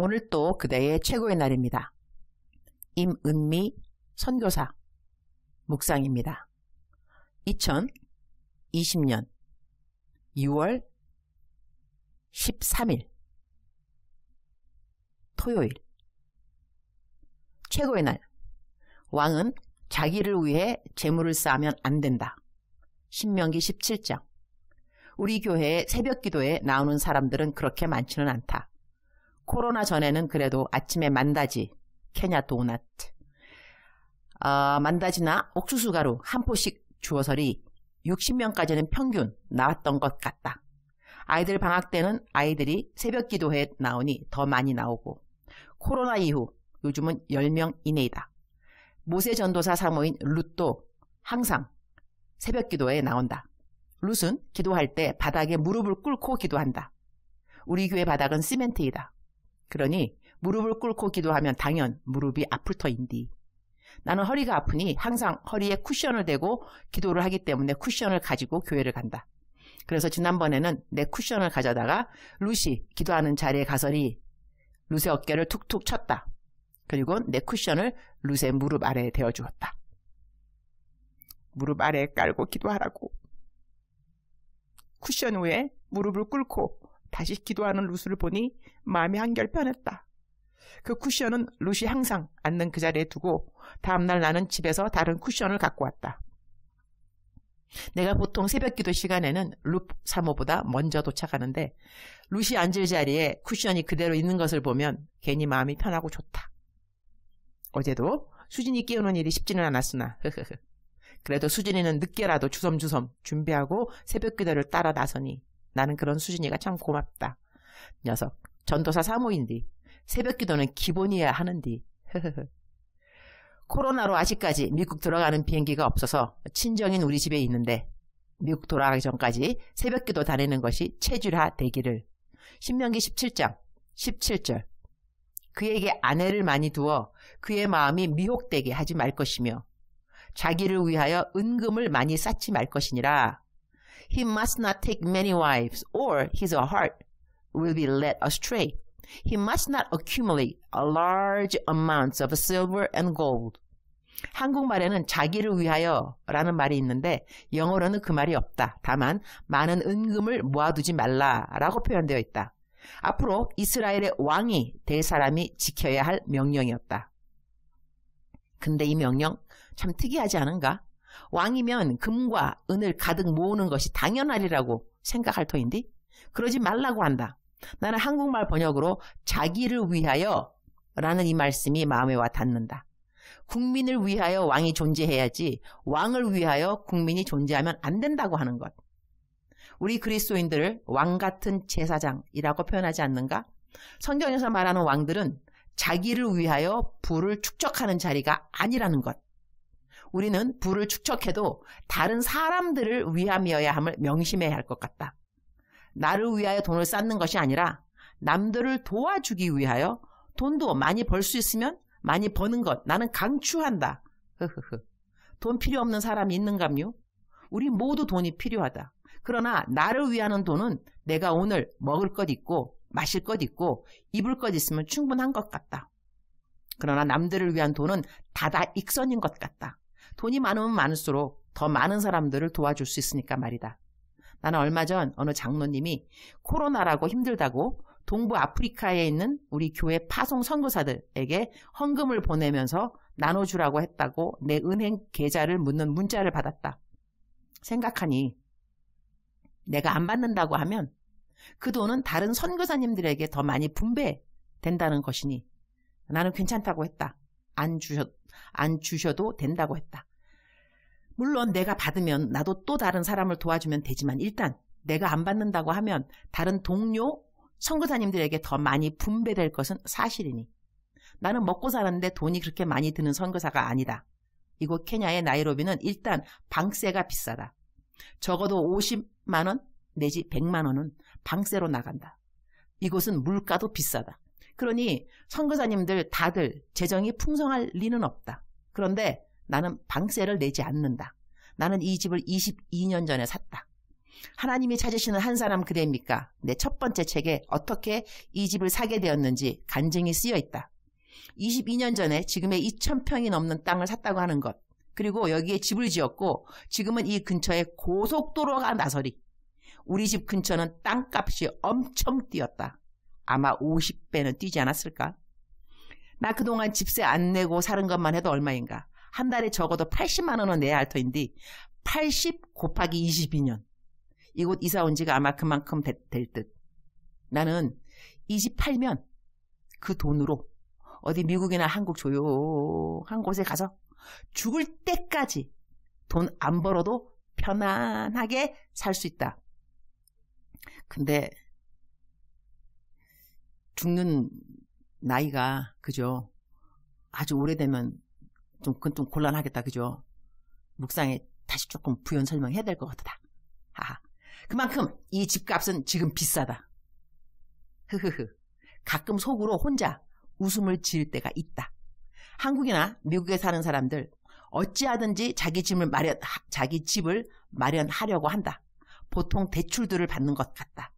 오늘 또 그대의 최고의 날입니다. 임은미 선교사 묵상입니다. 2020년 6월 13일 토요일. 최고의 날. 왕은 자기를 위해 재물을 쌓으면 안 된다. 신명기 17장. 우리 교회의 새벽 기도에 나오는 사람들은 그렇게 많지는 않다. 코로나 전에는 그래도 아침에 만다지, 케냐 도넛, 만다지나 옥수수 가루 한 포씩 주어서리 60명까지는 평균 나왔던 것 같다. 아이들 방학 때는 아이들이 새벽 기도회에 나오니 더 많이 나오고, 코로나 이후 요즘은 10명 이내이다. 모세 전도사 사모인 룻도 항상 새벽 기도회에 나온다. 룻은 기도할 때 바닥에 무릎을 꿇고 기도한다. 우리 교회 바닥은 시멘트이다. 그러니 무릎을 꿇고 기도하면 당연 무릎이 아플 터인디. 나는 허리가 아프니 항상 허리에 쿠션을 대고 기도를 하기 때문에 쿠션을 가지고 교회를 간다. 그래서 지난번에는 내 쿠션을 가져다가 룻이 기도하는 자리에 가서리 룻의 어깨를 툭툭 쳤다. 그리고 내 쿠션을 룻의 무릎 아래에 대어주었다. 무릎 아래에 깔고 기도하라고. 쿠션 위에 무릎을 꿇고 다시 기도하는 룻을 보니 마음이 한결 편했다. 그 쿠션은 룻이 항상 앉는 그 자리에 두고 다음날 나는 집에서 다른 쿠션을 갖고 왔다. 내가 보통 새벽 기도 시간에는 룻 사모보다 먼저 도착하는데 룻이 앉을 자리에 쿠션이 그대로 있는 것을 보면 괜히 마음이 편하고 좋다. 어제도 수진이 깨우는 일이 쉽지는 않았으나 그래도 수진이는 늦게라도 주섬주섬 준비하고 새벽 기도를 따라 나서니 나는 그런 수진이가 참 고맙다. 녀석 전도사 사모인디 새벽 기도는 기본이어야 하는디. 코로나로 아직까지 미국 들어가는 비행기가 없어서 친정인 우리 집에 있는데 미국 돌아가기 전까지 새벽 기도 다니는 것이 체질화 되기를. 신명기 17장 17절. 그에게 아내를 많이 두어 그의 마음이 미혹되게 하지 말 것이며 자기를 위하여 은금을 많이 쌓지 말 것이니라. He must not take many wives, or his heart will be led astray. He must not accumulate a large amounts of silver and gold. 한국말에는 자기를 위하여 라는 말이 있는데 영어로는 그 말이 없다. 다만 많은 은금을 모아두지 말라라고 표현되어 있다. 앞으로 이스라엘의 왕이 될 사람이 지켜야 할 명령이었다. 근데 이 명령 참 특이하지 않은가? 왕이면 금과 은을 가득 모으는 것이 당연하리라고 생각할 터인데 그러지 말라고 한다. 나는 한국말 번역으로 자기를 위하여 라는 이 말씀이 마음에 와 닿는다. 국민을 위하여 왕이 존재해야지 왕을 위하여 국민이 존재하면 안 된다고 하는 것. 우리 그리스도인들을 왕 같은 제사장이라고 표현하지 않는가? 성경에서 말하는 왕들은 자기를 위하여 부를 축적하는 자리가 아니라는 것. 우리는 부를 축적해도 다른 사람들을 위함이어야 함을 명심해야 할 것 같다. 나를 위하여 돈을 쌓는 것이 아니라 남들을 도와주기 위하여 돈도 많이 벌 수 있으면 많이 버는 것 나는 강추한다. 돈 필요 없는 사람이 있는감요? 우리 모두 돈이 필요하다. 그러나 나를 위하는 돈은 내가 오늘 먹을 것 있고 마실 것 있고 입을 것 있으면 충분한 것 같다. 그러나 남들을 위한 돈은 다다익선인 것 같다. 돈이 많으면 많을수록 더 많은 사람들을 도와줄 수 있으니까 말이다. 나는 얼마 전 어느 장로님이 코로나라고 힘들다고 동부 아프리카에 있는 우리 교회 파송 선교사들에게 헌금을 보내면서 나눠주라고 했다고 내 은행 계좌를 묻는 문자를 받았다. 생각하니 내가 안 받는다고 하면 그 돈은 다른 선교사님들에게 더 많이 분배된다는 것이니 나는 괜찮다고 했다. 안 주셔도 된다고 했다. 물론 내가 받으면 나도 또 다른 사람을 도와주면 되지만 일단 내가 안 받는다고 하면 다른 동료 선교사님들에게 더 많이 분배될 것은 사실이니 나는 먹고 사는데 돈이 그렇게 많이 드는 선교사가 아니다. 이곳 케냐의 나이로비는 일단 방세가 비싸다. 적어도 50만 원 내지 100만 원은 방세로 나간다. 이곳은 물가도 비싸다. 그러니 선교사님들 다들 재정이 풍성할 리는 없다. 그런데 나는 방세를 내지 않는다. 나는 이 집을 22년 전에 샀다. 하나님이 찾으시는 한 사람 그대입니까? 내 첫 번째 책에 어떻게 이 집을 사게 되었는지 간증이 쓰여 있다. 22년 전에 지금의 2,000평이 넘는 땅을 샀다고 하는 것, 그리고 여기에 집을 지었고 지금은 이 근처에 고속도로가 나서리 우리 집 근처는 땅값이 엄청 뛰었다. 아마 50배는 뛰지 않았을까? 나 그동안 집세 안 내고 사는 것만 해도 얼마인가? 한 달에 적어도 80만 원은 내야 할 터인데 80 곱하기 22년. 이곳 이사 온 지가 아마 그만큼 될 듯. 나는 이 집 팔면 그 돈으로 어디 미국이나 한국 조용한 곳에 가서 죽을 때까지 돈 안 벌어도 편안하게 살 수 있다. 근데 죽는 나이가 그죠? 아주 오래되면 그건 좀 곤란하겠다. 그죠? 묵상에 다시 조금 부연 설명해야 될 것 같다. 하하. 그만큼 이 집값은 지금 비싸다. 흐흐흐. 가끔 속으로 혼자 웃음을 지을 때가 있다. 한국이나 미국에 사는 사람들 어찌하든지 자기 집을 마련하려고 한다. 보통 대출들을 받는 것 같다.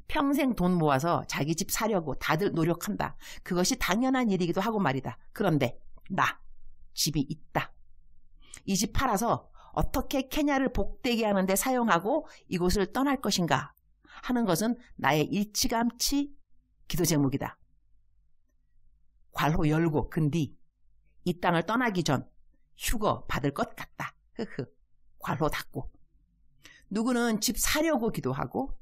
평생 돈 모아서 자기 집 사려고 다들 노력한다. 그것이 당연한 일이기도 하고 말이다. 그런데 나 집이 있다. 이 집 팔아서 어떻게 케냐를 복되게 하는데 사용하고 이곳을 떠날 것인가 하는 것은 나의 일찌감치 기도 제목이다. 괄호 열고 근디 이 땅을 떠나기 전 휴거 받을 것 같다. 흐흐. 괄호 닫고. 누구는 집 사려고 기도하고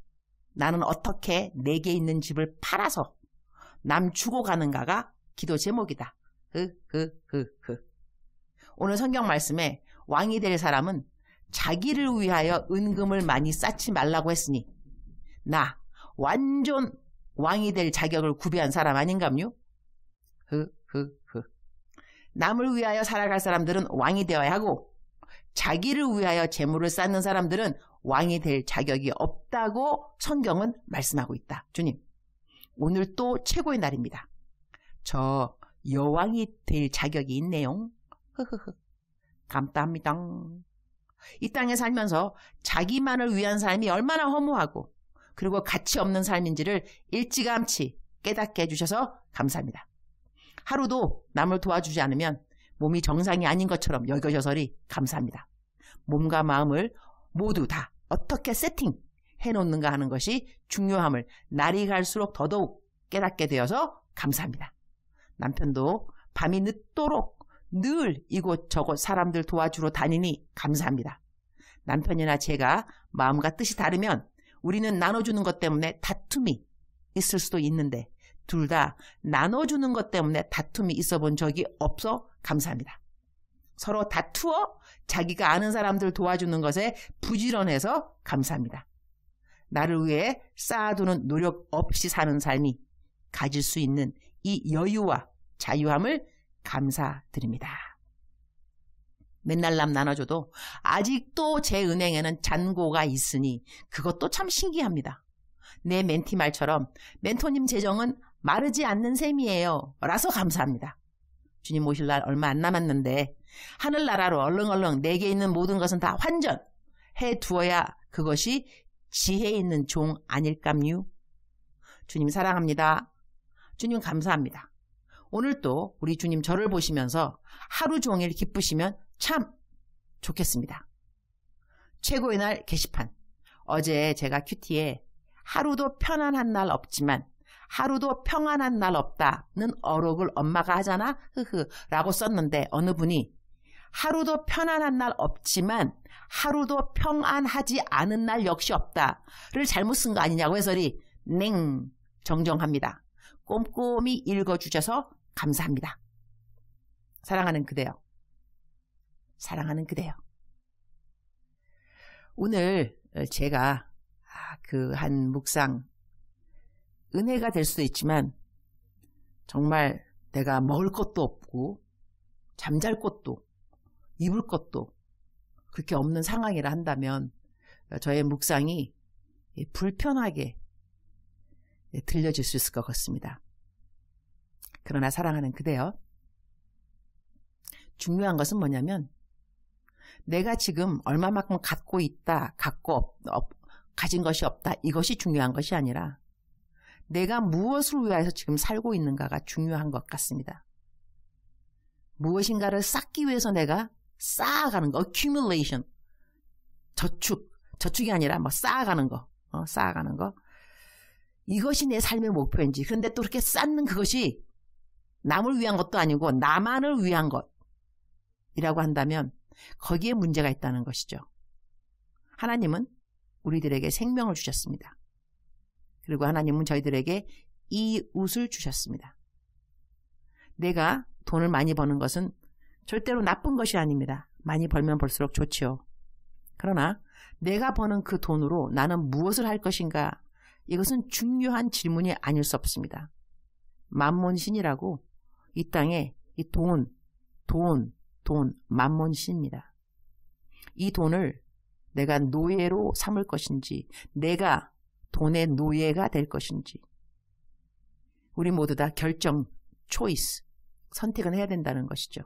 나는 어떻게 내게 있는 집을 팔아서 남 주고 가는가가 기도 제목이다. 오늘 성경 말씀에 왕이 될 사람은 자기를 위하여 은금을 많이 쌓지 말라고 했으니 나 완전 왕이 될 자격을 구비한 사람 아닌감요? 남을 위하여 살아갈 사람들은 왕이 되어야 하고 자기를 위하여 재물을 쌓는 사람들은 왕이 될 자격이 없다고 성경은 말씀하고 있다. 주님, 오늘 또 최고의 날입니다. 저 여왕이 될 자격이 있네요. 감사합니다. 이 땅에 살면서 자기만을 위한 삶이 얼마나 허무하고 그리고 가치 없는 삶인지를 일찌감치 깨닫게 해주셔서 감사합니다. 하루도 남을 도와주지 않으면 몸이 정상이 아닌 것처럼 여겨져서리 감사합니다. 몸과 마음을 모두 다 어떻게 세팅해 놓는가 하는 것이 중요함을 날이 갈수록 더더욱 깨닫게 되어서 감사합니다. 남편도 밤이 늦도록 늘 이곳저곳 사람들 도와주러 다니니 감사합니다. 남편이나 제가 마음과 뜻이 다르면 우리는 나눠주는 것 때문에 다툼이 있을 수도 있는데 둘 다 나눠주는 것 때문에 다툼이 있어 본 적이 없어 감사합니다. 서로 다투어 자기가 아는 사람들 도와주는 것에 부지런해서 감사합니다. 나를 위해 쌓아두는 노력 없이 사는 삶이 가질 수 있는 이 여유와 자유함을 감사드립니다. 맨날 남 나눠줘도 아직도 제 은행에는 잔고가 있으니 그것도 참 신기합니다. 내 멘티 말처럼 멘토님 재정은 마르지 않는 셈이에요. 라서 감사합니다. 주님 오실 날 얼마 안 남았는데 하늘나라로 얼렁얼렁 내게 있는 모든 것은 다 환전해 두어야 그것이 지혜 있는 종 아닐감요? 주님 사랑합니다. 주님 감사합니다. 오늘 또 우리 주님 저를 보시면서 하루 종일 기쁘시면 참 좋겠습니다. 최고의 날 게시판. 어제 제가 큐티에 하루도 편안한 날 없지만 하루도 평안한 날 없다는 어록을 엄마가 하잖아 라고 썼는데 어느 분이 하루도 편안한 날 없지만 하루도 평안하지 않은 날 역시 없다를 잘못 쓴 거 아니냐고 해서리 냉 정정합니다. 꼼꼼히 읽어주셔서 감사합니다. 사랑하는 그대요. 사랑하는 그대요. 오늘 제가 그 한 묵상 은혜가 될 수도 있지만 정말 내가 먹을 것도 없고 잠잘 곳도 입을 것도 그렇게 없는 상황이라 한다면 저의 묵상이 불편하게 들려질 수 있을 것 같습니다. 그러나 사랑하는 그대여, 중요한 것은 뭐냐면 내가 지금 얼마만큼 갖고 있다, 가진 것이 없다, 이것이 중요한 것이 아니라 내가 무엇을 위하여 지금 살고 있는가가 중요한 것 같습니다. 무엇인가를 쌓기 위해서 내가 쌓아가는 거, accumulation, 저축이 아니라 뭐 쌓아가는 거, 쌓아가는 거. 이것이 내 삶의 목표인지. 그런데 또 그렇게 쌓는 그것이 남을 위한 것도 아니고 나만을 위한 것이라고 한다면 거기에 문제가 있다는 것이죠. 하나님은 우리들에게 생명을 주셨습니다. 그리고 하나님은 저희들에게 이웃을 주셨습니다. 내가 돈을 많이 버는 것은 절대로 나쁜 것이 아닙니다. 많이 벌면 벌수록 좋지요. 그러나 내가 버는 그 돈으로 나는 무엇을 할 것인가? 이것은 중요한 질문이 아닐 수 없습니다. 만몬신이라고 이 땅에 이 돈, 만몬신입니다. 이 돈을 내가 노예로 삼을 것인지, 내가 돈의 노예가 될 것인지, 우리 모두 다 결정, 초이스, 선택은 해야 된다는 것이죠.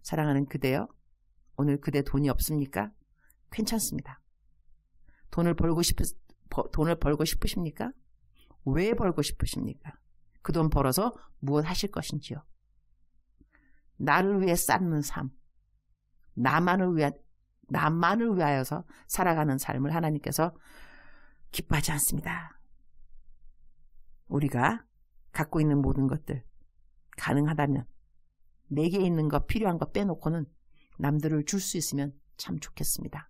사랑하는 그대여, 오늘 그대 돈이 없습니까? 괜찮습니다. 돈을 벌고 싶으십니까? 왜 벌고 싶으십니까? 그 돈 벌어서 무엇 하실 것인지요? 나를 위해 쌓는 삶, 나만을 위하여서 살아가는 삶을 하나님께서 기뻐하지 않습니다. 우리가 갖고 있는 모든 것들, 가능하다면 내게 있는 것, 필요한 것 빼놓고는 남들을 줄 수 있으면 참 좋겠습니다.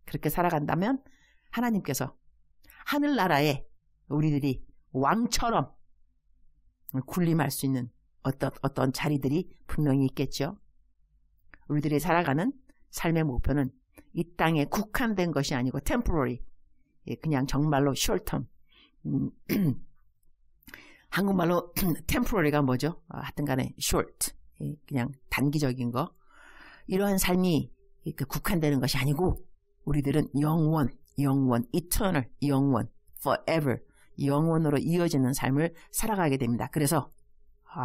그렇게 살아간다면 하나님께서 하늘나라에 우리들이 왕처럼 군림할 수 있는 어떤 자리들이 분명히 있겠죠. 우리들이 살아가는 삶의 목표는 이 땅에 국한된 것이 아니고 temporary, 그냥 정말로 short term, 한국말로 temporary가 뭐죠? 하여튼 간에 short, 그냥 단기적인 거. 이러한 삶이 국한되는 것이 아니고 우리들은 영원, eternal, forever, 영원으로 이어지는 삶을 살아가게 됩니다. 그래서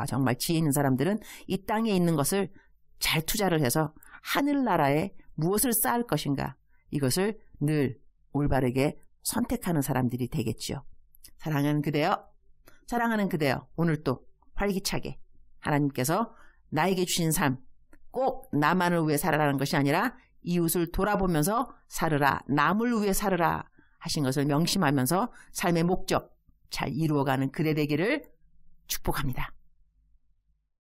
정말 지혜 있는 사람들은 이 땅에 있는 것을 잘 투자를 해서 하늘나라에 무엇을 쌓을 것인가, 이것을 늘 올바르게 선택하는 사람들이 되겠지요. 사랑하는 그대여, 오늘 또 활기차게 하나님께서 나에게 주신 삶, 꼭 나만을 위해 살아라는 것이 아니라 이웃을 돌아보면서 살으라, 남을 위해 살으라 하신 것을 명심하면서 삶의 목적 잘 이루어가는 그대 되기를 축복합니다.